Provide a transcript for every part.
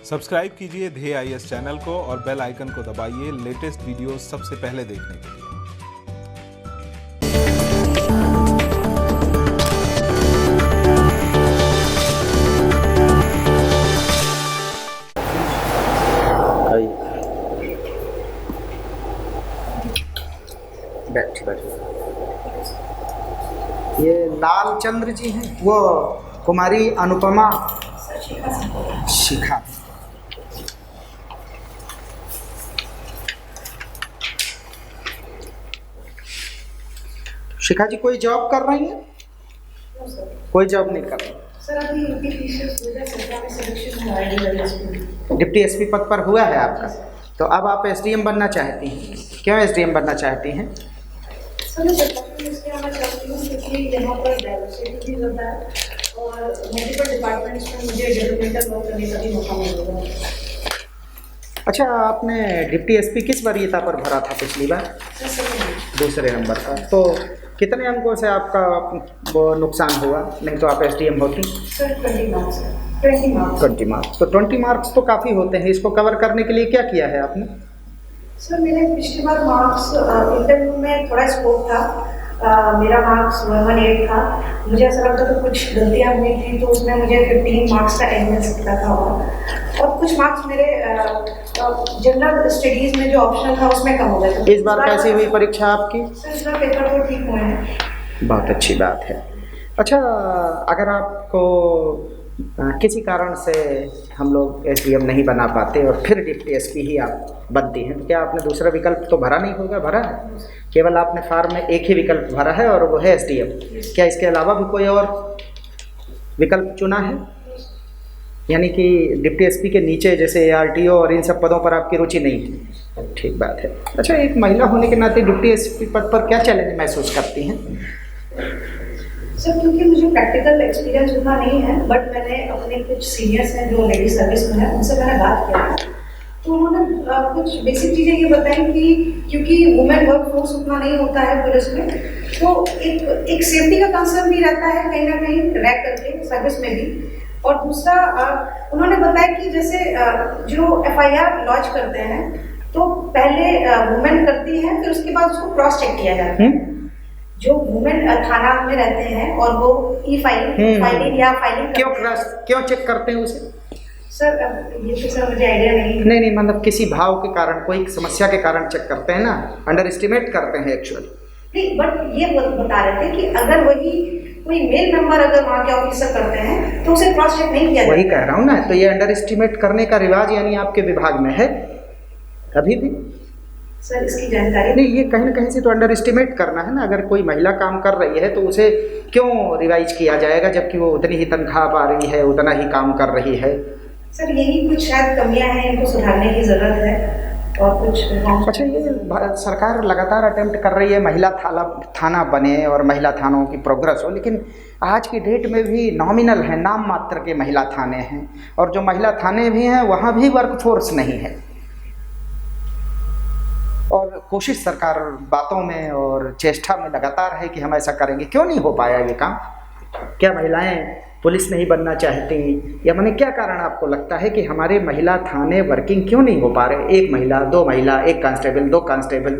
Subscribe कीजिए ध्येय IAS channel को और बेल आइकन को दबाइए लेटेस्ट वीडियो सबसे पहले देखने के लिए। ये लालचंद्र जी हैं, वो कुमारी अनुपमा शिखा। शिखा जी कोई जॉब कर रही हैं? कोई जॉब नहीं कर रही। सर अभी डिप्टी एसपी पद पर हुआ है आपका, तो अब आप एसडीएम बनना चाहती हैं। क्यों एसडीएम बनना चाहती हैं? सर मैं सरकार में इसलिए आना चाहती हूँ क्योंकि यहाँ पर डाइवर्सिटी भी ज़्यादा है और मल्टीपल डिपार्टमेंट्स में मुझे डेवलपमेंटल वर्क करने का भी मौका मिलेगा। अच्छा, आपने डिप्टी एसपी किस वरीयता पर भरा था पिछली बार? दूसरे नंबर का। तो कितने अंकों से आपका वो नुकसान हुआ? नहीं तो आप एसडीएम होती। Sir 20 marks. 20 मार्क्स। तो 20 मार्क्स तो काफ़ी होते हैं। इसको कवर करने के लिए क्या किया है आपने? सर मेरे पिछली बार मार्क्स इंटरव्यू में थोड़ा स्कोप था। मेरा मार्क्स 118 था। मुझे ऐसा लगता था कुछ गलतियाँ हुई थी, तो उसमें मुझे 15 मार्क्स का एम मिल सकता था। और कुछ मार्क्स मेरे जनरल स्टडीज़ में जो ऑप्शनल था उसमें कम हो गए थे। इस बार कैसी हुई परीक्षा आपकी? सर इस बार पेपर तो ठीक हुए हैं। बहुत अच्छी बात है। अच्छा, अगर आपको किसी कारण से हम लोग एसडीएम नहीं बना पाते और फिर डिप्टी एसपी ही आप बनती हैं, तो क्या आपने दूसरा विकल्प तो भरा नहीं होगा? भरा है। केवल आपने फॉर्म में एक ही विकल्प भरा है और वो है एसडीएम। क्या इसके अलावा भी कोई और विकल्प चुना है? यानी कि डिप्टी एसपी के नीचे जैसे आरटीओ और इन सब पदों पर आपकी रुचि नहीं थी। ठीक बात है। अच्छा, एक महिला होने के नाते डिप्टी एसपी पद पर क्या चैलेंज महसूस करती हैं? सर क्योंकि मुझे प्रैक्टिकल एक्सपीरियंस उतना नहीं है, बट मैंने अपने कुछ सीनियर्स हैं जो लेडी सर्विस में हैं, उनसे मैंने बात किया है, तो उन्होंने कुछ बेसिक चीज़ें ये बताई कि क्योंकि वुमेन वर्क फोर्स उतना नहीं होता है पुलिस में, तो एक सेफ्टी का कंसर्न भी रहता है कहीं ना कहीं रह करके सर्विस में भी। और दूसरा उन्होंने बताया कि जैसे जो एफआईआर लॉन्च करते हैं तो पहले वुमेन करती है, फिर उसके बाद उसको क्रॉस चेक किया जाता है। जो वुमेन थाना में रहते हैं और वो फाइलिंग या फाइलिंग क्यों चेक करते हैं उसे? सर ये तो सर मुझे आइडिया नहीं। मतलब किसी भाव के कारण, कोई समस्या के कारण चेक करते हैं ना, अंडर एस्टिमेट करते हैं एक्चुअली। नहीं, बट ये बता रहे थे कि अगर वही कोई मेल मेंबर अगर वहाँ के ऑफिसर करते हैं तो उसे क्रॉस चेक नहीं किया जाता। वही कह रहा हूँ ना, तो ये अंडर एस्टिमेट करने का रिवाज यानी आपके विभाग में है अभी भी? सर इसकी जानकारी नहीं, ये कहीं ना कहीं से तो अंडर एस्टिमेट करना है ना। अगर कोई महिला काम कर रही है तो उसे क्यों रिवाइज किया जाएगा जबकि वो उतनी ही तनख्वाह पा रही है, उतना ही काम कर रही है? सर यही कुछ शायद कमियां हैं, इनको सुधारने की ज़रूरत है और कुछ। अच्छा, ये सरकार लगातार अटेम्प्ट कर रही है महिला थाना बने और महिला थानों की प्रोग्रेस हो, लेकिन आज की डेट में भी नॉमिनल है, नाम मात्र के महिला थाने हैं, और जो महिला थाने भी हैं वहाँ भी वर्कफोर्स नहीं है। और कोशिश सरकार बातों में और चेष्टा में लगातार है कि हम ऐसा करेंगे। क्यों नहीं हो पाया ये काम? क्या महिलाएं पुलिस नहीं बनना चाहती, या माने क्या कारण आपको लगता है कि हमारे महिला थाने वर्किंग क्यों नहीं हो पा रहे? 1 महिला, 2 महिला, 1 कांस्टेबल, 2 कांस्टेबल,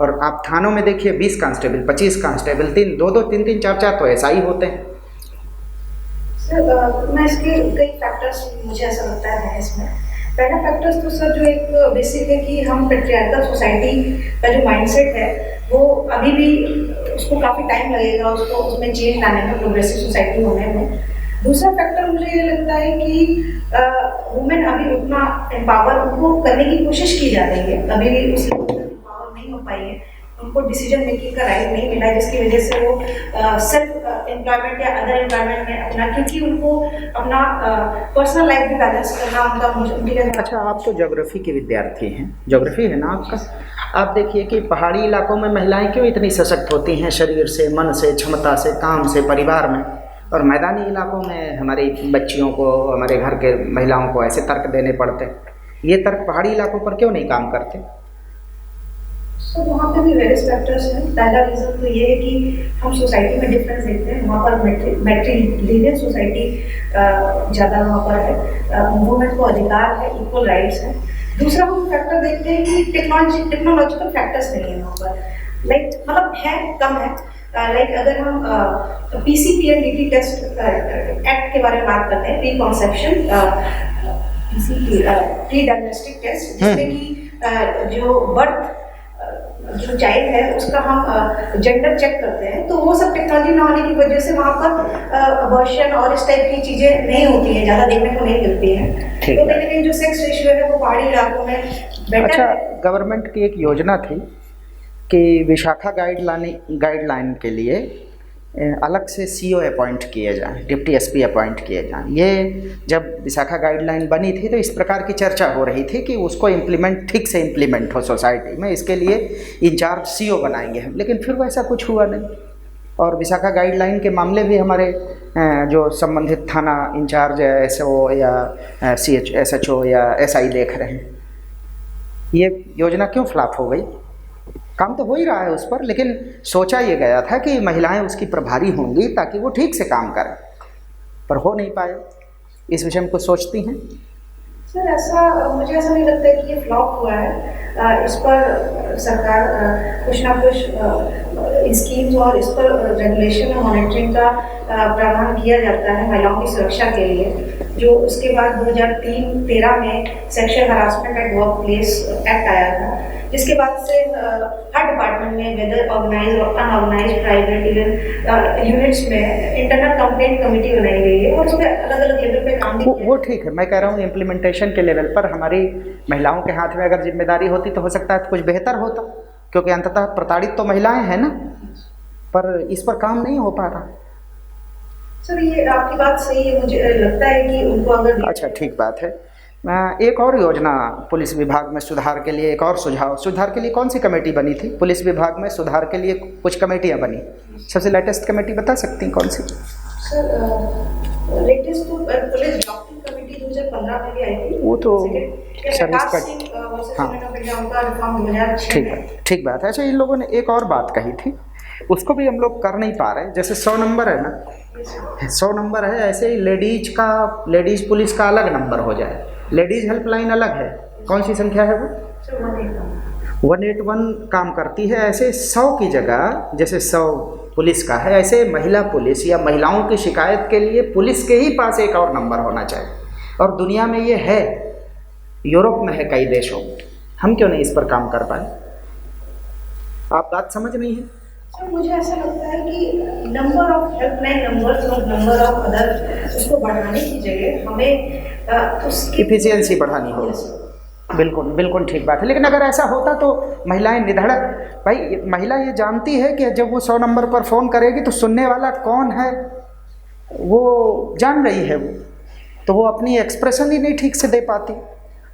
और आप थानों में देखिए 20 कांस्टेबल, 25 कांस्टेबल, 2-2, 3-3, 4-4 तो ऐसा ही होते हैं। सर मैं इसके कई फैक्टर्स मुझे ऐसा लगता है इसमें। पहला फैक्टर्स तो सर जो एक बेसिक है कि हम पेट्रियार्कल सोसाइटी का जो माइंडसेट है वो अभी भी उसको काफ़ी टाइम लगेगा उसको उसमें चेंज लाने में, प्रोग्रेसिव सोसाइटी होने में। दूसरा फैक्टर मुझे ये लगता है कि वुमेन अभी उतना एम्पावर उनको करने की कोशिश की जा रही है, अभी भी उस एम्पावर नहीं हो पाई है, उनको डिसीजन मेकिंग का राइट नहीं मिला, जिसकी वजह से वो सेल्फ एम्प्लॉयमेंट या अदर एम्प्लॉयमेंट में अपना, क्योंकि उनको अपना पर्सनल लाइफ भी बैलेंस करना उनका। अच्छा, आप तो ज्योग्राफी के विद्यार्थी हैं, ज्योग्राफी है ना आपका? आप देखिए कि पहाड़ी इलाकों में महिलाएं क्यों इतनी सशक्त होती हैं शरीर से, मन से, क्षमता से, काम से, परिवार में, और मैदानी इलाकों में हमारी बच्चियों को, हमारे घर के महिलाओं को ऐसे तर्क देने पड़ते हैं। ये तर्क पहाड़ी इलाकों पर क्यों नहीं काम करते? तो वहाँ पे भी वेरियस फैक्टर्स हैं। पहला रीज़न तो ये है कि हम सोसाइटी में डिफरेंस देखते हैं। वहाँ पर मैट्रिलिनियल सोसाइटी ज़्यादा वहाँ पर है, वुमेन को अधिकार है, इक्वल राइट्स है। दूसरा हम फैक्टर देखते हैं कि टेक्नोलॉजिकल फैक्टर्स नहीं है वहाँ पर, लाइक मतलब है कम है। लाइक अगर हम PCPNDT टेस्ट एक्ट के बारे में बात करते हैं, pre conception pre diagnostic test, जिसमें कि जो बर्थ जो चाइल्ड है उसका हम जेंडर चेक करते हैं, तो वो सब टेक्नोलॉजी ना होने की वजह से वहाँ पर अबॉर्शन और इस टाइप की चीज़ें नहीं होती हैं, ज़्यादा देखने को नहीं मिलती हैं। तो कहीं ना कहीं जो सेक्स रेशियो है वो पहाड़ी इलाकों में बेटर। अच्छा, गवर्नमेंट की एक योजना थी कि विशाखा गाइडलाइन के लिए अलग से CO अपॉइंट किए जाएं, डिप्टी SP अपॉइंट किए जाएं। ये जब विशाखा गाइडलाइन बनी थी तो इस प्रकार की चर्चा हो रही थी कि उसको ठीक से इम्प्लीमेंट हो सोसाइटी में, इसके लिए इंचार्ज CO बनाएंगे हम, लेकिन फिर वैसा कुछ हुआ नहीं। और विशाखा गाइडलाइन के मामले भी हमारे जो संबंधित थाना इंचार्ज SO या SHO या SI देख रहे हैं। ये योजना क्यों फ्लॉप हो गई? काम तो हो ही रहा है उस पर, लेकिन सोचा ये गया था कि महिलाएं उसकी प्रभारी होंगी ताकि वो ठीक से काम करें, पर हो नहीं पाए। इस विषय में कुछ सोचती हैं? सर मुझे ऐसा नहीं लगता है कि ये फ्लॉप हुआ है। इस पर सरकार कुछ ना कुछ स्कीम्स और इस पर रेगुलेशन और मॉनिटरिंग का प्रावधान किया जाता है महिलाओं की सुरक्षा के लिए। जो उसके बाद 2013 में sexual harassment at work place act आया था, जिसके बाद से हर डिपार्टमेंट में, वेदर ऑर्गेनाइज और अनऑर्गेनाइज प्राइवेट यूनिट्स में इंटरनल कंप्लेंट कमेटी बनाई गई है और उस पर अलग अलग लेवल पे काम किया। वो ठीक है, मैं कह रहा हूँ इम्प्लीमेंटेशन के लेवल पर हमारी महिलाओं के हाथ में अगर जिम्मेदारी होती तो हो सकता है कुछ बेहतर होता, क्योंकि अंततः प्रताड़ित तो महिलाएं हैं ना, पर इस पर काम नहीं हो पा रहा। सर ये आपकी बात सही है, मुझे लगता है कि उनको अगर अच्छा, ठीक बात है। एक और योजना पुलिस विभाग में सुधार के लिए, एक और सुधार के लिए कौन सी कमेटी बनी थी? पुलिस विभाग में सुधार के लिए कुछ कमेटियां बनी, सबसे लेटेस्ट कमेटी बता सकती हैं कौन सी? सर लेटेस्ट तो पुलिस डॉक्टिंग कमेटी 2015 में भी आई थी। वो तो सर्विस का, हाँ ठीक बात है। अच्छा, इन लोगों ने एक और बात कही थी, उसको भी हम लोग कर नहीं पा रहे। जैसे 100 नंबर है ना, 100 नंबर है, ऐसे ही लेडीज पुलिस का अलग नंबर हो जाए, लेडीज हेल्पलाइन अलग है। कौन सी संख्या है वो? 181 काम करती है। ऐसे 100 की जगह, जैसे 100 पुलिस का है, ऐसे महिला पुलिस या महिलाओं की शिकायत के लिए पुलिस के ही पास एक और नंबर होना चाहिए। और दुनिया में ये है, यूरोप में है कई देशों में, हम क्यों नहीं इस पर काम कर पाए? आप बात समझ नहीं है? सर मुझे ऐसा लगता है कि नंबर ऑफ हेल्पलाइन नंबर्स और नंबर ऑफ अदर उसको बढ़ाने की जगह हमें उसकी इफिशियंसी बढ़ानी होगी। बिल्कुल ठीक बात है। लेकिन अगर ऐसा होता तो महिलाएं निधड़क, भाई महिला ये जानती है कि जब वो 100 नंबर पर फ़ोन करेगी तो सुनने वाला कौन है वो जान रही है, वो तो वो अपनी एक्सप्रेशन ही नहीं ठीक से दे पाती,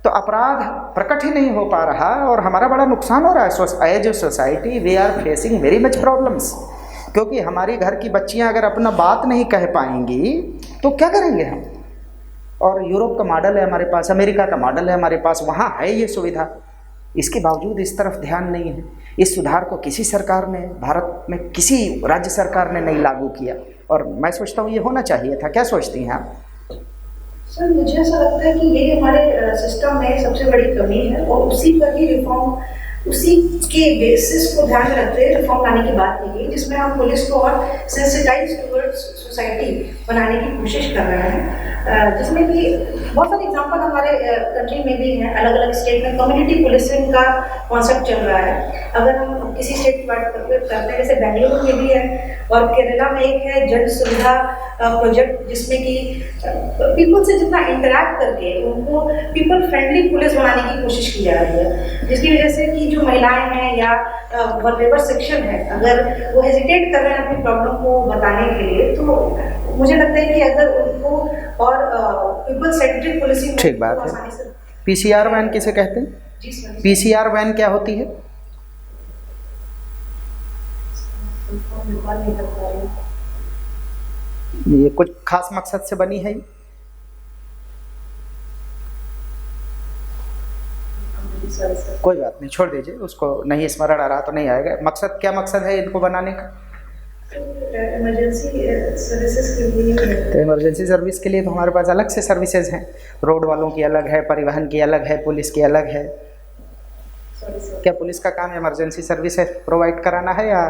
तो अपराध प्रकट ही नहीं हो पा रहा और हमारा बड़ा नुकसान हो रहा है। As a society we are facing very much problems, क्योंकि हमारी घर की बच्चियां अगर अपना बात नहीं कह पाएंगी तो क्या करेंगे हम? और यूरोप का मॉडल है हमारे पास, अमेरिका का मॉडल है हमारे पास, वहाँ है ये सुविधा, इसके बावजूद इस तरफ ध्यान नहीं है। इस सुधार को किसी सरकार ने, भारत में किसी राज्य सरकार ने नहीं लागू किया, और मैं सोचता हूँ ये होना चाहिए था। क्या सोचती हैं आप? सर मुझे ऐसा लगता है कि ये हमारे सिस्टम में सबसे बड़ी कमी है और उसी पर ही रिफॉर्म, उसी के बेसिस को ध्यान में रखते हुए रिफॉर्म लाने की बात की गई, जिसमें हम पुलिस को और सेंसिटाइज टुवर्ड्स सोसाइटी बनाने की कोशिश कर रहे हैं, जिसमें कि बहुत सारे एग्जांपल हमारे कंट्री में भी हैं। अलग अलग स्टेट में कम्युनिटी पुलिसिंग का कॉन्सेप्ट चल रहा है। अगर हम किसी स्टेट की बात करते हैं, जैसे बेंगलुरु में भी है और केरला में एक है जन सुविधा प्रोजेक्ट, जिसमें कि पीपल से जितना इंटरैक्ट करके उनको पीपल फ्रेंडली पुलिस बनाने की कोशिश की जा रही है, जिसकी वजह से कि जो महिलाएं हैं या वल्नरेबल सेक्शन है, अगर वो हेजिटेट कर रहे हैं अपनी प्रॉब्लम को बताने के लिए, तो मुझे लगता है कि अगर उनको और पीपल सेंट्रिक पुलिसिंग, ठीक बात है। PCR वैन किसे कहते हैं? जी सर। PCR वैन क्या होती है? ये कुछ खास मकसद से बनी है? कोई बात नहीं, छोड़ दीजिए उसको, नहीं स्मरण आ रहा तो नहीं आएगा। मकसद क्या, मकसद है इनको बनाने का? इमरजेंसी सर्विसेज के लिए। तो इमरजेंसी सर्विस के लिए तो हमारे पास अलग से सर्विसेज हैं, रोड वालों की अलग है, परिवहन की अलग है, पुलिस की अलग है। क्या पुलिस का काम इमरजेंसी सर्विसेज प्रोवाइड कराना है या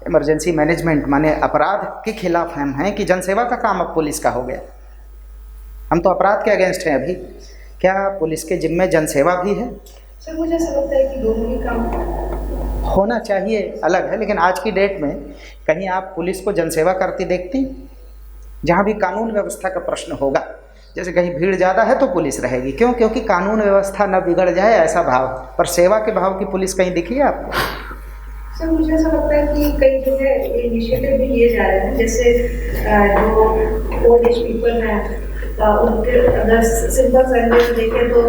इमरजेंसी मैनेजमेंट, माने अपराध के खिलाफ हम हैं कि जनसेवा का काम अब पुलिस का हो गया? हम तो अपराध के अगेंस्ट हैं अभी। क्या पुलिस के जिम्मे जनसेवा भी है? सर मुझे ऐसा लगता है कि दोनों ही काम होना चाहिए, अलग है, लेकिन आज की डेट में कहीं आप पुलिस को जनसेवा करती देखती? जहाँ भी कानून व्यवस्था का प्रश्न होगा, जैसे कहीं भीड़ ज़्यादा है तो पुलिस रहेगी, क्यों? क्योंकि कानून व्यवस्था न बिगड़ जाए ऐसा भाव, पर सेवा के भाव की पुलिस कहीं दिखी है आपको? सर मुझे ऐसा लगता है कि कई जो है इनिशिएटिव भी लिए जा रहे हैं, जैसे जो ओल्ड एज पीपल हैं उनके अगर सिंपल लैंग्वेज देखें तो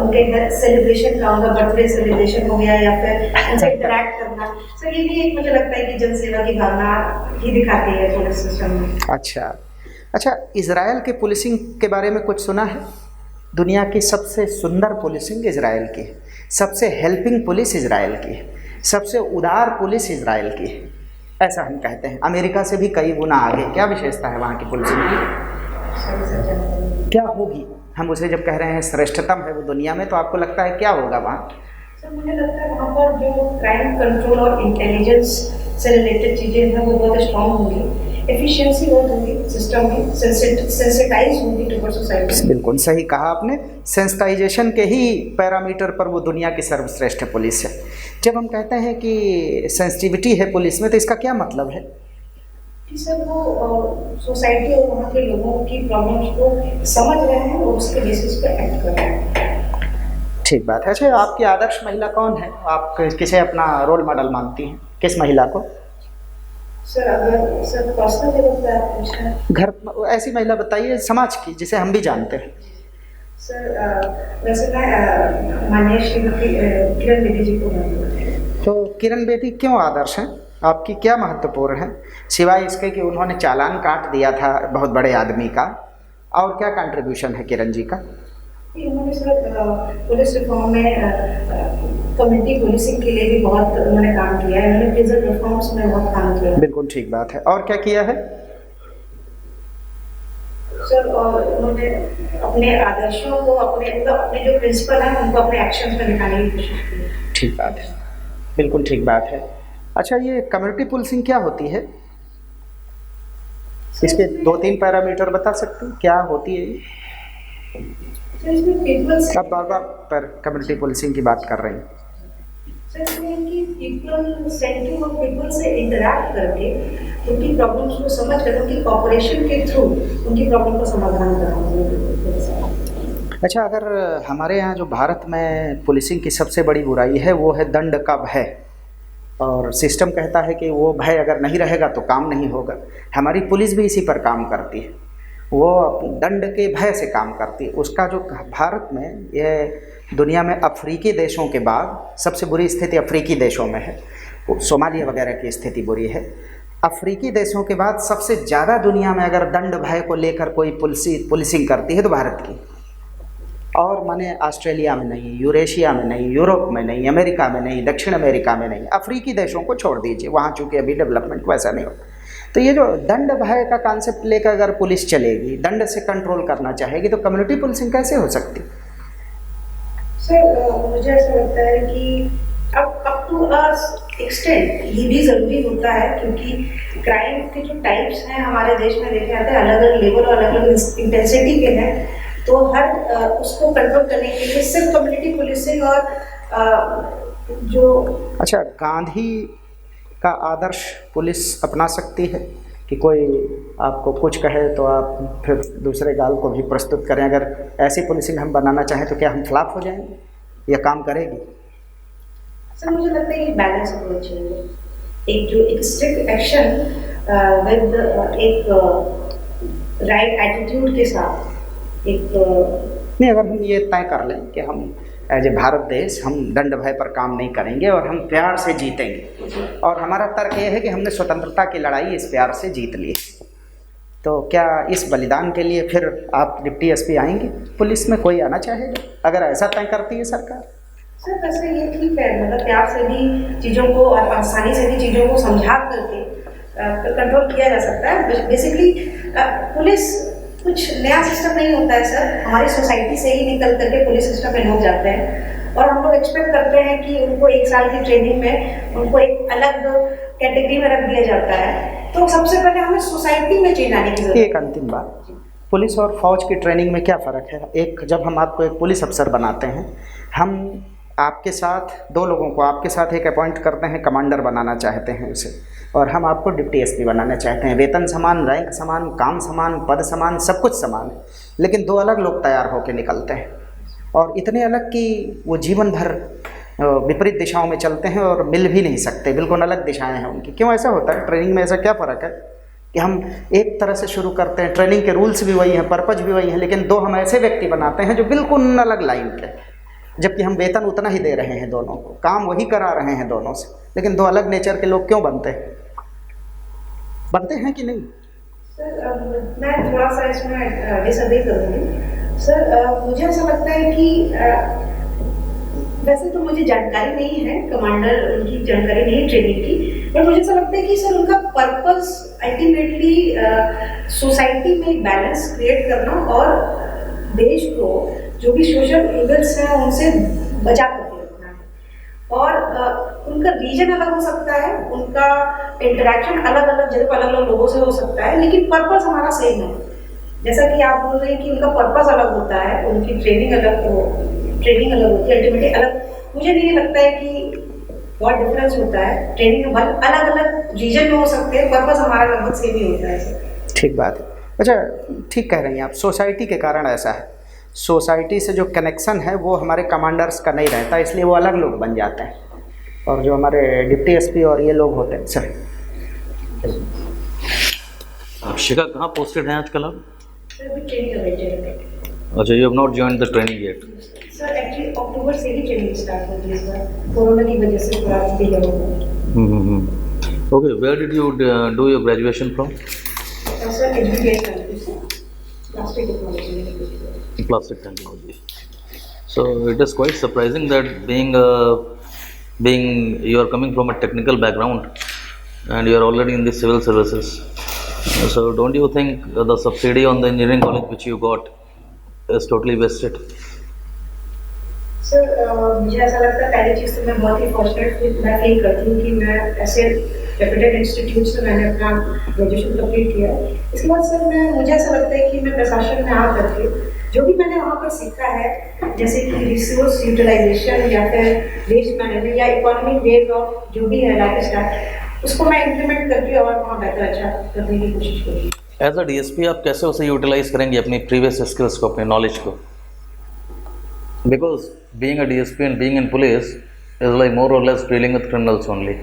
उनके घर सेलिब्रेशन का उनका बर्थडे सेलिब्रेशन हो गया या फिर उनसे इंटरैक्ट करना, सर ये भी एक मुझे लगता है कि जनसेवा की भावना ही दिखाती है पुलिस सिस्टम में। अच्छा, इजराइल के पुलिसिंग के बारे में कुछ सुना है? दुनिया की सबसे सुंदर पुलिसिंग इजराइल की है, सबसे हेल्पिंग पुलिस इजराइल की है, सबसे उदार पुलिस इजराइल की है, ऐसा हम कहते हैं। अमेरिका से भी कई गुना आगे। क्या विशेषता है वहाँ की पुलिसिंग की? क्या होगी? हम उसे जब कह रहे हैं श्रेष्ठतम है वो दुनिया में, तो आपको लगता है क्या होगा वहाँ? सर मुझे लगता है वहाँ पर जो क्राइम कंट्रोल और इंटेलिजेंस से रिलेटेड चीज़ें हैं वो बहुत स्ट्रॉन्ग होंगी, एफिशिएंसी बहुत होगी सिस्टम में, सेंसिटाइज होगी टुवर्ड्स सोसाइटी। बिल्कुल सही कहा आपने, सेंसिटाइजेशन के ही पैरामीटर पर वो दुनिया की सर्वश्रेष्ठ पुलिस है। जब हम कहते हैं कि सेंसिटिविटी है पुलिस में, तो इसका क्या मतलब है? कि सर वो सोसाइटी और वहाँ के लोगों की प्रॉब्लम्स को समझ रहे हैं और उसके बेसिस पे एक्ट कर रहे हैं। ठीक बात है। अच्छा, आपकी आदर्श महिला कौन है? आप किसे अपना रोल मॉडल मानती हैं? किस महिला को? सर अगर सर पर्सनल लेवल पे आप पूछें, घर ऐसी महिला बताइए समाज की जिसे हम भी जानते हैं। सर वैसे मैं माननीय श्रीमती किरण बेदी जी को मानती हूँ। तो किरण बेदी क्यों आदर्श हैं? आपकी क्या महत्वपूर्ण है, सिवाय इसके कि उन्होंने चालान काट दिया था बहुत बड़े आदमी का? और क्या कंट्रीब्यूशन है किरण जी का? उन्होंने सर पुलिस रिफॉर्म में कम्युनिटी पुलिसिंग के लिए भी बहुत उन्होंने काम किया है, उन्होंने प्रिजन रिफॉर्म्स में बहुत काम किया है। बिल्कुल ठीक बात है। और क्या किया है सर? और उन्होंने अपने आदर्शों को अपने जो प्रिंसिपल हैं उनको अपने एक्शंस में दिखाने की कोशिश की है। ठीक बात है, बिल्कुल ठीक बात है। अच्छा, ये कम्युनिटी पुलिसिंग क्या होती है? इसके 2-3 पैरामीटर बता सकते हैं क्या होती है ये? अब बार-बार पर कम्युनिटी पुलिसिंग की बात कर रहे हैं। पीपल सेंटरिंग और पीपल से इंटरैक्ट करके उनकी प्रॉब्लम्स को समझ कर उनकी कॉपरेशन के थ्रू उनकी प्रॉब्लम का समाधान करना। अच्छा, अगर हमारे यहाँ जो भारत में पुलिसिंग की सबसे बड़ी बुराई है वो है दंड का भय, और सिस्टम कहता है कि वो भय अगर नहीं रहेगा तो काम नहीं होगा। हमारी पुलिस भी इसी पर काम करती है, वो दंड के भय से काम करती है। उसका जो भारत में ये दुनिया में अफ्रीकी देशों के बाद सबसे बुरी स्थिति अफ्रीकी देशों में है, सोमालिया वगैरह की स्थिति बुरी है। अफ्रीकी देशों के बाद सबसे ज़्यादा दुनिया में अगर दंड भय को लेकर कोई पुलिसिंग करती है तो भारत की। और माने ऑस्ट्रेलिया में नहीं, यूरेशिया में नहीं, यूरोप में नहीं, अमेरिका में नहीं, दक्षिण अमेरिका में नहीं, अफ्रीकी देशों को छोड़ दीजिए, वहाँ चूँकि अभी डेवलपमेंट वैसा नहीं होता। तो ये जो दंड भय का कॉन्सेप्ट लेकर अगर पुलिस चलेगी, दंड से कंट्रोल करना चाहेगी, तो कम्युनिटी पुलिसिंग कैसे हो सकती? सर मुझे ऐसा लगता है कि अब टू अ एक्सटेंट ये भी ज़रूरी होता है, क्योंकि क्राइम के जो टाइप्स हैं हमारे देश में देखे जाते हैं अलग अलग लेवल और अलग अलग इंटेंसिटी के हैं, तो हर उसको कंट्रोल करने के लिए सिर्फ कम्युनिटी पुलिसिंग और जो। अच्छा, गांधी का आदर्श पुलिस अपना सकती है कि कोई आपको कुछ कहे तो आप फिर दूसरे गाल को भी प्रस्तुत करें? अगर ऐसी पुलिसिंग हम बनाना चाहें तो क्या हम फ्लॉप हो जाएंगे या काम करेगी? सर मुझे लगता है ये बैलेंस अप्रोच चाहिए, एक स्ट्रिक्ट एक्शन विद एक राइट एटीट्यूड के साथ। नहीं, अगर हम ये तय कर लें कि हम एज ए भारत देश हम दंड भय पर काम नहीं करेंगे और हम प्यार से जीतेंगे, और हमारा तर्क ये है कि हमने स्वतंत्रता की लड़ाई इस प्यार से जीत ली, तो क्या इस बलिदान के लिए फिर आप डिप्टी एसपी आएंगे पुलिस में? कोई आना चाहेगा अगर ऐसा तय करती है सरकार? सर वैसे ये ठीक है, मतलब प्यार से भी चीज़ों को और आसानी से भी चीज़ों को समझा करके कंट्रोल किया जा सकता है। बेसिकली पुलिस कुछ नया सिस्टम नहीं होता है सर, हमारी सोसाइटी से ही निकल करके पुलिस सिस्टम में लोग जाते हैं और हम लोग एक्सपेक्ट करते हैं कि उनको 1 साल की ट्रेनिंग में उनको एक अलग कैटेगरी में रख दिया जाता है। तो सबसे पहले हमें सोसाइटी में चेंज आने की जरूरत है। एक अंतिम बात, पुलिस और फौज की ट्रेनिंग में क्या फ़र्क है? एक, जब हम आपको एक पुलिस अफसर बनाते हैं, हम आपके साथ 2 लोगों को आपके साथ एक अपॉइंट करते हैं, कमांडर बनाना चाहते हैं उसे, और हम आपको डिप्टी एसपी बनाना चाहते हैं। वेतन समान, रैंक समान, काम समान, पद समान, सब कुछ समान है, लेकिन 2 अलग लोग तैयार होकर निकलते हैं और इतने अलग कि वो जीवन भर विपरीत दिशाओं में चलते हैं और मिल भी नहीं सकते, बिल्कुल अलग दिशाएं हैं उनकी। क्यों ऐसा होता है? ट्रेनिंग में ऐसा क्या फ़र्क है कि हम एक तरह से शुरू करते हैं, ट्रेनिंग के रूल्स भी वही हैं, पर्पज भी वही हैं, लेकिन 2 हम ऐसे व्यक्ति बनाते हैं जो बिल्कुल अलग लाइन के, जबकि हम वेतन उतना ही दे रहे हैं दोनों को, काम वही करा रहे हैं दोनों से, लेकिन 2 अलग नेचर के लोग क्यों बनते हैं कि नहीं? सर मैं थोड़ा सा इसमें डिसएग्री करूँगी। सर मुझे ऐसा लगता है कि वैसे तो मुझे जानकारी नहीं है, कमांडर उनकी जानकारी नहीं है ट्रेनिंग की, बट मुझे ऐसा लगता है कि सर उनका पर्पस अल्टीमेटली सोसाइटी में बैलेंस क्रिएट करना और देश को जो भी सोशल इविल्स हैं उनसे बचा करके रखना है। और उनका रीजन अलग हो सकता है, उनका इंटरेक्शन अलग अलग जगह पर अलग अलग लोगों से हो सकता है, लेकिन पर्पस हमारा सेम है। जैसा कि आप बोल रहे हैं कि उनका पर्पस अलग होता है, उनकी ट्रेनिंग अलग होती है, अल्टीमेटली अलग। मुझे नहीं लगता है कि बहुत डिफरेंस होता है, ट्रेनिंग अलग अलग रीजन में हो सकते हैं, पर्पस हमारा लगभग सेम ही होता है सर। ठीक बात है। अच्छा, ठीक कह रही हैं आप, सोसाइटी के कारण ऐसा है, सोसाइटी से जो कनेक्शन है वो हमारे कमांडर्स का नहीं रहता, इसलिए वो अलग लोग बन जाते हैं, और जो हमारे डिप्टी एसपी और ये लोग होते हैं। सर शिखा कहाँ पोस्टेड हैं आजकल आप? सर अभी ट्रेनिंग अवेलेबल है। अच्छा, you have not joined the training yet? Sir actually October से ही ट्रेनिंग स्टार्ट होगी इस बार, कोरोना की वजह से थोड़ा डिले हो गया। Okay, where did you do your graduation from? Sir education से plastic technology. Plastic technology. So it is quite surprising that being you are coming from a technical background and you are already in the civil services. So don't you think the subsidy on the engineering college which you got is totally wasted? Sir मुझे ऐसा लगता है, पहली चीज़ तो मैं बहुत ही fortunate मैं feel करती हूँ कि मैं ऐसे रेप्यूटेड इंस्टीट्यूट से मैंने अपना ग्रेजुएशन कंप्लीट किया। इसके बाद सर मुझे ऐसा लगता है कि मैं प्रशासन में आ करके जो भी मैंने वहाँ पर सीखा है, जैसे कि रिसोर्स यूटिलाइजेशन या फिर वेस्ट मैनेजमेंट या इकोनॉमिक वेज ऑफ जो भी है लाइफ स्टाइल, उसको मैं इम्प्लीमेंट करके और वहाँ बेहतर अच्छा करने की कोशिश करूँगी। एज अ डीएसपी आप कैसे उसे यूटिलाइज करेंगे अपनी प्रीवियस स्किल्स को, अपने नॉलेज को? Because being a DSP and being in police is like more or less dealing with criminals only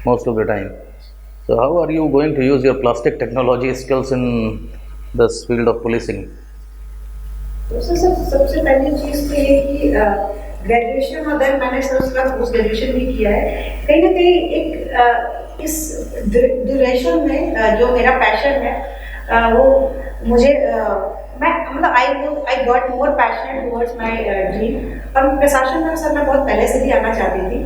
most of the time. So how are you going to use your plastic technology skills in this field of policing? तो sir सबसे पहली चीज़ तो ये कि graduation और then मैंने sir उसका post graduation भी किया है। कहीं ना कहीं एक इस ड्यूरेशन में जो मेरा पैशन है वो मुझे मैं मतलब I got more passionate towards my dream. और प्रशासन में सर मैं बहुत पहले से भी आना चाहती थी,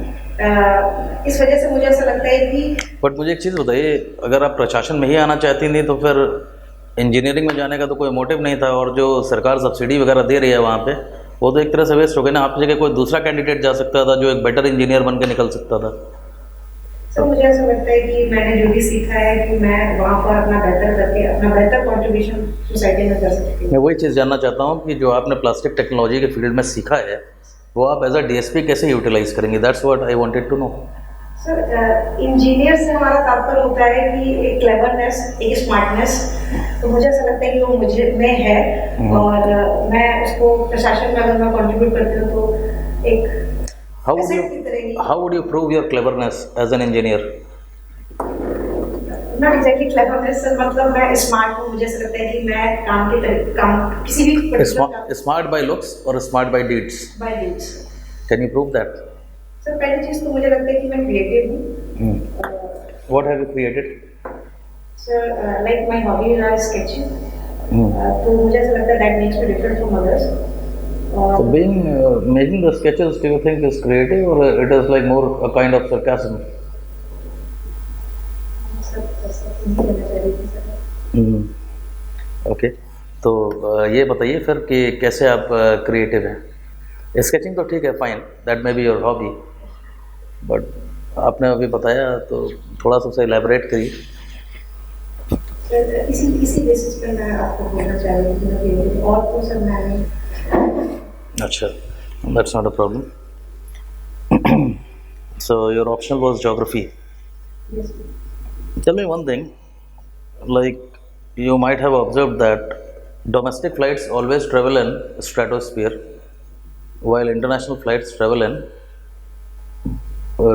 इस वजह से मुझे ऐसा लगता है कि। बट मुझे एक चीज़ बताइए, अगर आप प्रशासन में ही आना चाहती थी तो फिर इंजीनियरिंग में जाने का तो कोई मोटिव नहीं था, और जो सरकार सब्सिडी वगैरह दे रही है वहाँ पे वो तो एक तरह से वेस्ट हो गई ना। आपकी जगह कोई दूसरा कैंडिडेट जा सकता था जो एक बेटर इंजीनियर बन के निकल सकता था। सर मुझे ऐसा लगता है कि मैंने जो भी सीखा है कि मैं वहाँ पर अपना बेहतर करके अपना बेहतर कॉन्ट्रीब्यूशन सोसाइटी में कर सकती हूँ। मैं वही चीज़ जानना चाहता हूँ कि जो आपने प्लास्टिक टेक्नोलॉजी के फील्ड में सीखा है वो आप एज अ डीएसपी कैसे यूटिलाइज करेंगे? That's what I wanted to know. Sir engineer से हमारा तात्पर्य होता है कि एक क्लेवरनेस, एक स्मार्टनेस, तो मुझे ऐसा लगता है कि वो मुझे में है और मैं उसको प्रशासन में अगर मैं कंट्रीब्यूट करती हूँ तो एक How would you prove your cleverness as an engineer? Not exactly cleverness, sir मतलब मैं स्मार्ट हूँ। मुझे ऐसा लगता है कि मैं काम किसी भी smart by looks or smart by deeds? By deeds. Can you prove that? Sir पहली चीज़ तो मुझे लगता है कि मैं क्रिएटिव हूँ। What have you created? Sir like my hobby is sketching. तो मुझे ऐसा लगता है that makes me different from others. So making the sketches, do you think is creative or it is like more a kind of sarcasm? Sir okay, तो ये बताइए फिर कि कैसे आप क्रिएटिव हैं। स्केचिंग तो ठीक है, fine, that may be your hobby, but आपने अभी बताया तो थोड़ा सा उसे इलेबोरेट करिए। सर इसी बेसिस पे मैं आपको बोलना चाह रही हूँ, और तो सर मैंने अच्छा, that's not a problem. So your option was geography. Tell me one thing, like you might have observed that domestic flights always travel in stratosphere, while international flights travel in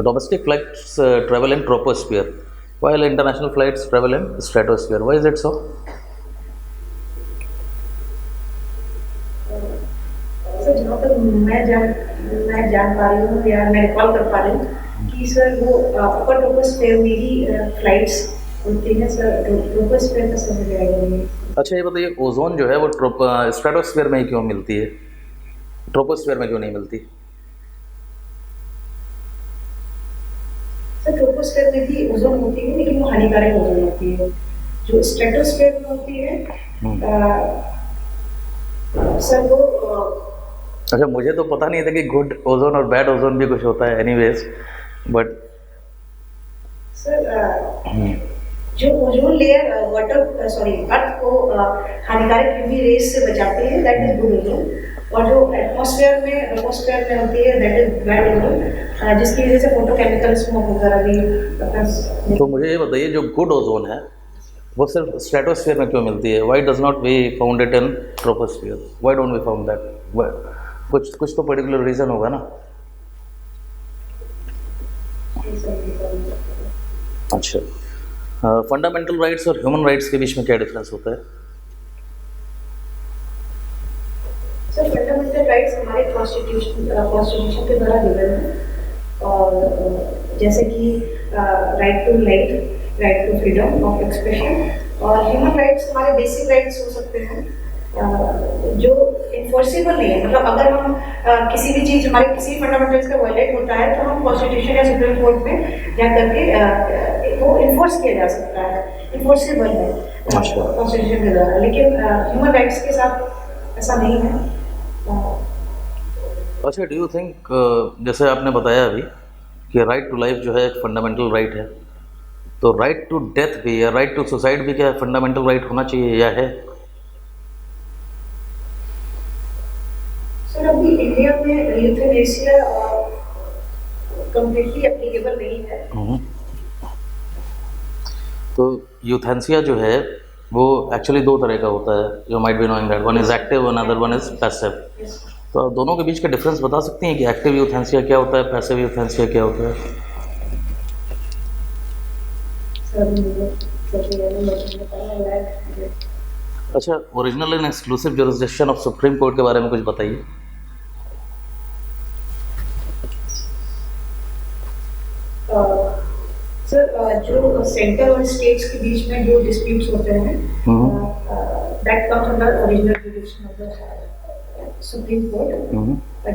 domestic flights travel in troposphere, while international flights travel in stratosphere. Why is it so? Sir जहाँ तक मैं जान पा रही हूँ या मैं recall कर पा रही हूँ कि सर वो अपर ट्रोपोस्फेयर में ही फ्लाइट्स होती हैं सर, ट्रोपोस्फेयर का समझ आएगा नहीं। अच्छा ये बताइए, ओजोन जो है वो स्ट्रेटोस्फीयर में ही क्यों मिलती है, ट्रोपोस्फीयर में क्यों नहीं मिलती? सर ट्रोपोस्फेयर में भी ओजोन होती है, लेकिन वो हानिकारक ओजोन होती है। जो स्ट्रेटोस्फेयर में होती है सर वो अच्छा, मुझे तो पता नहीं था कि गुड ओजोन और बैड ओजोन भी कुछ होता है, एनीवेज, बट सर जो ओजोन लेयर अर्थ को हानिकारक यूवी रेज से बचाती है, दैट इज गुड ओजोन, और जो एटमॉस्फेयर में होती है दैट इज बैड ओजोन, जिसकी वजह से फोटोकेमिकल स्मोक वगैरह भी। तो मुझे ये बताइए, जो गुड ओजोन है वो सिर्फ स्ट्रेटोस्फीयर में क्यों मिलती है? Why does not we found it in troposphere? Why don't we found that? कुछ तो पर्टिकुलर रीजन होगा ना। अच्छा, फंडामेंटल राइट्स और ह्यूमन राइट्स के बीच में क्या डिफरेंस होता है? सर फंडामेंटल राइट्स हमारे कॉन्स्टिट्यूशन के द्वारा गिवन है, और जैसे कि right to life, right to freedom of expression, और ह्यूमन राइट्स हमारे बेसिक राइट्स हो सकते हैं जो इन्फोर्सेबल नहीं है। मतलब अगर हम किसी भी चीज़, हमारे किसी फंडामेंटल्स का वायलेट होता है तो हम कॉन्स्टिट्यूशन या सुप्रीम कोर्ट में जा करके वो इन्फोर्स किया जा सकता है, इन्फोर्सेबल है कॉन्स्टिट्यूशन के द्वारा, लेकिन ह्यूमन राइट्स के साथ ऐसा नहीं है। अच्छा, डू यू थिंक, जैसे आपने बताया अभी कि राइट टू लाइफ जो है एक फंडामेंटल राइट है, तो राइट टू डेथ भी या राइट टू सुसाइड भी क्या फंडामेंटल राइट होना चाहिए या है? सर अभी इंडिया में यूथेनेसिया कंप्लीटली एप्लीकेबल नहीं है। तो यूथेनेसिया जो है वो एक्चुअली दो तरह का होता है, you might be knowing that, one is active and other one is passive. तो आप दोनों के बीच का डिफरेंस बता सकती हैं कि एक्टिव यूथेनेसिया क्या होता है, पैसिव यूथेनेसिया क्या होता है? अच्छा, original and exclusive jurisdiction of supreme court के बारे में कुछ बताइए। सर जो सेंटर और स्टेट्स के बीच में जो डिस्प्यूट्स होते हैं that comes under original jurisdiction of the supreme court,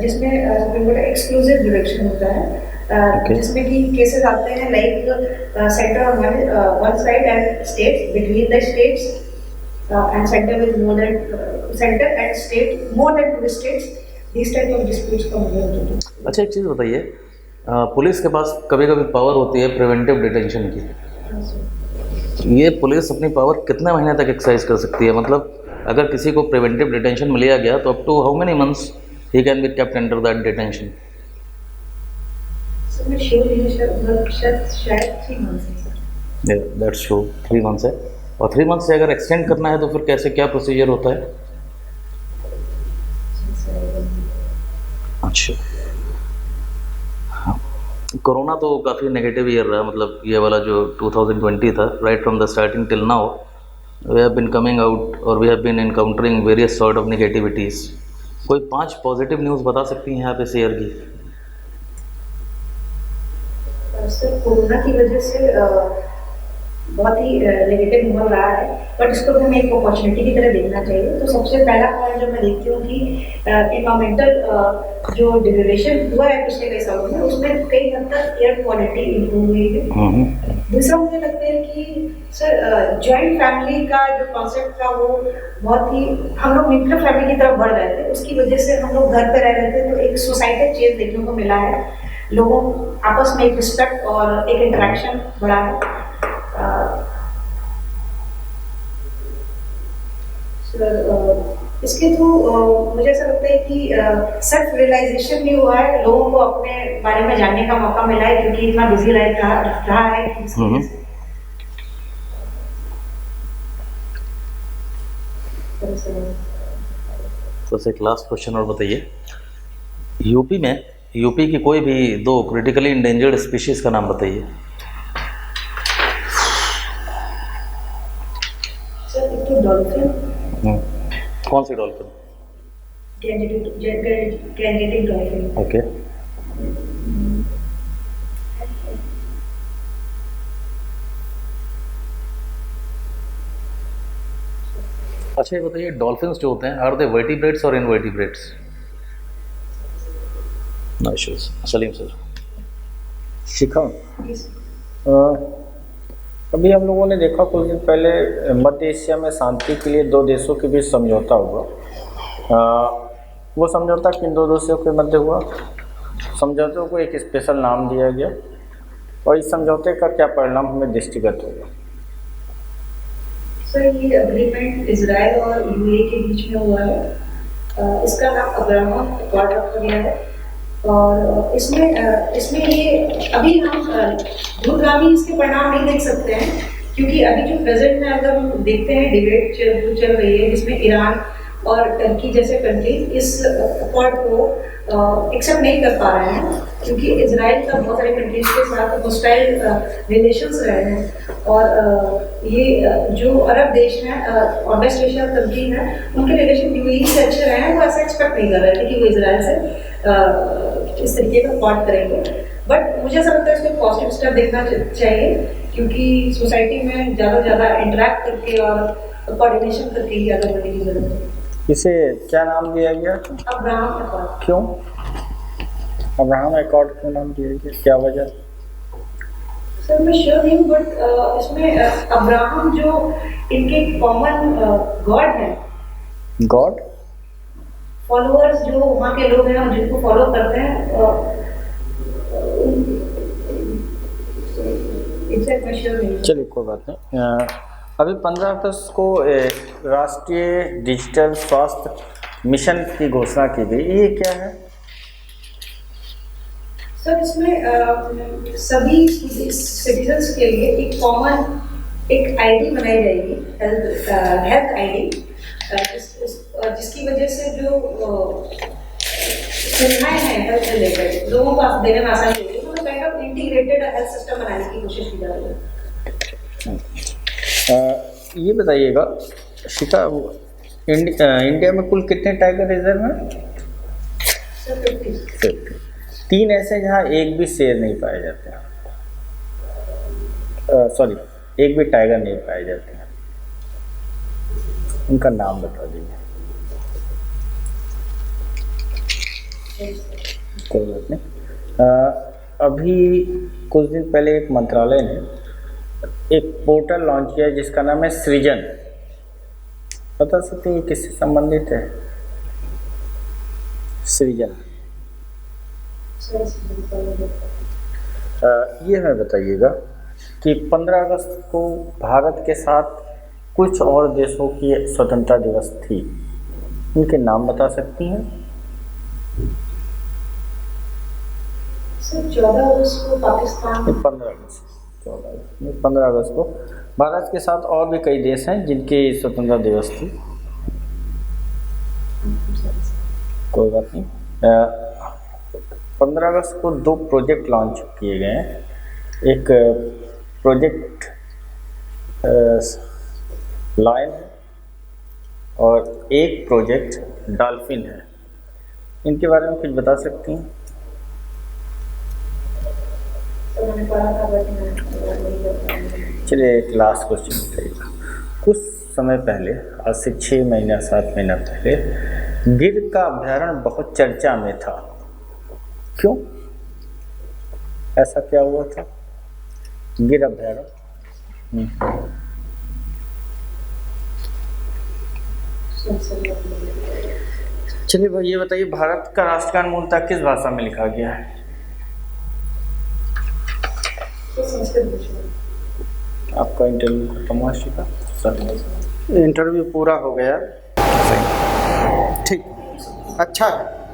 जिसमें सुप्रीम कोर्ट एक्सक्लूसिव जुरिसडिक्शन होता है, जिसमें कि केसेस आते हैं like centre on one side and states, between the states and center with more than center and state more than 2 states, these type of disputes come here. अच्छा, एक चीज़ बताइए, police के पास कभी कभी पावर होती है प्रिवेंटिव डिटेंशन की, ये पुलिस अपनी पावर कितने महीने तक एक्सरसाइज कर सकती है? मतलब अगर किसी को प्रिवेंटिव डिटेंशन में लिया गया तो up to how many months he can be kept under that detention? So मैं श्योर नहीं हूं, शायद 3 months है सर। दैट्स ट्रू, 3 मंथ्स है। और 3 मंथ से अगर एक्सटेंड करना है तो फिर कैसे, क्या प्रोसीजर होता है? अच्छा, कोरोना तो काफ़ी नेगेटिव ईयर रहा, मतलब ये वाला जो 2020 था, right from the starting till now we have been coming out और we have been encountering various sort of negativities. कोई 5 पॉजिटिव न्यूज़ बता सकती हैं आप इस ईयर की? सर कोरोना की वजह से बहुत ही नेगेटिव माहौल रहा है, बट इसको भी हमें एक अपॉर्चुनिटी की तरह देखना चाहिए। तो सबसे पहला पॉइंट जो मैं देखती हूँ कि एनवायरमेंटल जो डिग्रेडेशन हुआ है पिछले कई सालों में, उसमें कई हद तक एयर क्वालिटी इम्प्रूव हुई है। दूसरा मुझे लगता है कि सर जॉइंट फैमिली का जो कॉन्सेप्ट था वो बहुत ही, हम लोग न्यूक्लियर फैमिली की तरफ बढ़ रहे थे, उसकी वजह से हम लोग घर पे रह रहे थे, तो एक सोसाइटल चेंज देखने को मिला है, लोगों आपस में एक रिस्पेक्ट और एक इंटरेक्शन बढ़ा है। सर इसके थ्रू मुझे ऐसा लगता है कि सेल्फ रियलाइजेशन भी हुआ है, लोगों को अपने बारे में जानने का मौका मिला है, क्योंकि इतना बिजी लाइफ रहा है कि इसकी वजह से। तो एक लास्ट क्वेश्चन और बताइए, यूपी की कोई भी 2 क्रिटिकली इंडेंजर्ड स्पीशीज का नाम बताइए। सर एक तो डॉल्फिन। कौन सी डॉल्फिन? Gangetic dolphin. ओके। अच्छा ये बताइए, डॉल्फिन्स जो होते हैं आर दे वर्टिब्रेट्स और invertebrates? No issues. Salim sir. Shikha, अभी हम लोगों ने देखा कुछ दिन पहले मध्य एशिया में शांति के लिए 2 देशों के बीच समझौता हुआ। वो समझौता किन 2 देशों के मध्य हुआ? समझौते को एक स्पेशल नाम दिया गया, और इस समझौते का क्या परिणाम हमें दृष्टिगत होगा? सर ये अग्रीमेंट इजराइल और यूएई के बीच में हुआ है। इसका नाम अब्राहम अकॉर्ड रखा गया है, और इसमें ये अभी हम दूरगामी इसके परिणाम नहीं देख सकते हैं, क्योंकि अभी जो प्रेजेंट में अगर हम देखते हैं डिबेट चल रही है, जिसमें ईरान और टर्की जैसे कंट्री इस अकॉर्ड को एक्सेप्ट नहीं कर पा रहे हैं, क्योंकि इजराइल का बहुत सारे कंट्रीज के साथ हॉस्टाइल रिलेशंस रहे हैं, और ये जो अरब देश हैं और वेस्ट एशिया कंट्री हैं, उनके रिलेशन यूएई से अच्छे रहे हैं, वो ऐसा एक्सपेक्ट नहीं कर रहे थे कि वो इजराइल से इस तरीके का अकॉर्ड करेंगे। बट मुझे ऐसा लगता है इसमें पॉजिटिव स्टेप देखना चाहिए, क्योंकि सोसाइटी में ज़्यादा से ज़्यादा इंटरेक्ट करके और कोऑर्डिनेशन करके ही आगे बढ़ने की जरूरत है। इसे क्या नाम दिया गया? Abraham accord. क्यों अब्राहम अकॉर्ड क्यों नाम दिया गया, क्या वजह? सर मैं श्योर नहीं हूँ, बट इसमें अब्राहम जो इनके कॉमन गॉड हैं, गॉड फॉलोअर्स जो वहाँ के लोग हैं जिनको फॉलो करते हैं, एग्जैक्ट मैं श्योर नहीं हूँ। चलिए कोई बात नहीं। अभी 15 अगस्त को राष्ट्रीय डिजिटल स्वास्थ्य मिशन की घोषणा की गई, ये क्या है? सर इसमें सभी सिटीजन्स के लिए एक कॉमन एक आईडी बनाई जाएगी, हेल्थ आईडी, जिसकी वजह से जो सुविधाएं हैं हेल्थ रिलेटेड लोगों को देने में आसानी होगी। तो kind of integrated health system बनाने की कोशिश की जा रही है। ये बताइएगा शिखा, इंडिया में कुल कितने टाइगर रिजर्व हैं? सर 50। 3 ऐसे जहाँ एक भी शेर नहीं पाए जाते हैं, सॉरी एक भी टाइगर नहीं पाए जाते हैं, उनका नाम बता दीजिए। कोई बात नहीं। अभी कुछ दिन पहले एक मंत्रालय ने एक पोर्टल लॉन्च किया जिसका नाम है सृजन। बता सकते हैं किससे संबंधित है? सृजन ये हमें बताइएगा कि 15 अगस्त को भारत के साथ कुछ और देशों की स्वतंत्रता दिवस थी, उनके नाम बता सकती हैं? सर 14 अगस्त को पाकिस्तान, 15 अगस्त को भारत के साथ और भी कई देश हैं जिनकी स्वतंत्रता दिवस थी। कोई बात नहीं। 15 अगस्त को 2 प्रोजेक्ट लॉन्च किए गए हैं। एक प्रोजेक्ट लायन है और एक प्रोजेक्ट डॉल्फिन है। इनके बारे में कुछ बता सकती हैं? चलिए एक लास्ट क्वेश्चन बताइएगा। कुछ समय पहले, आज से 6 महीना 7 महीना पहले, गिर का अभ्यारण्य बहुत चर्चा में था, क्यों? ऐसा क्या हुआ था? गिरब भैरव। चलिए भाई, ये बताइए भारत का राष्ट्रगान मूलतः किस भाषा में लिखा गया है? आपका इंटरव्यू खत्म हुआ शिखा? सर इंटरव्यू पूरा हो गया। ठीक, अच्छा है।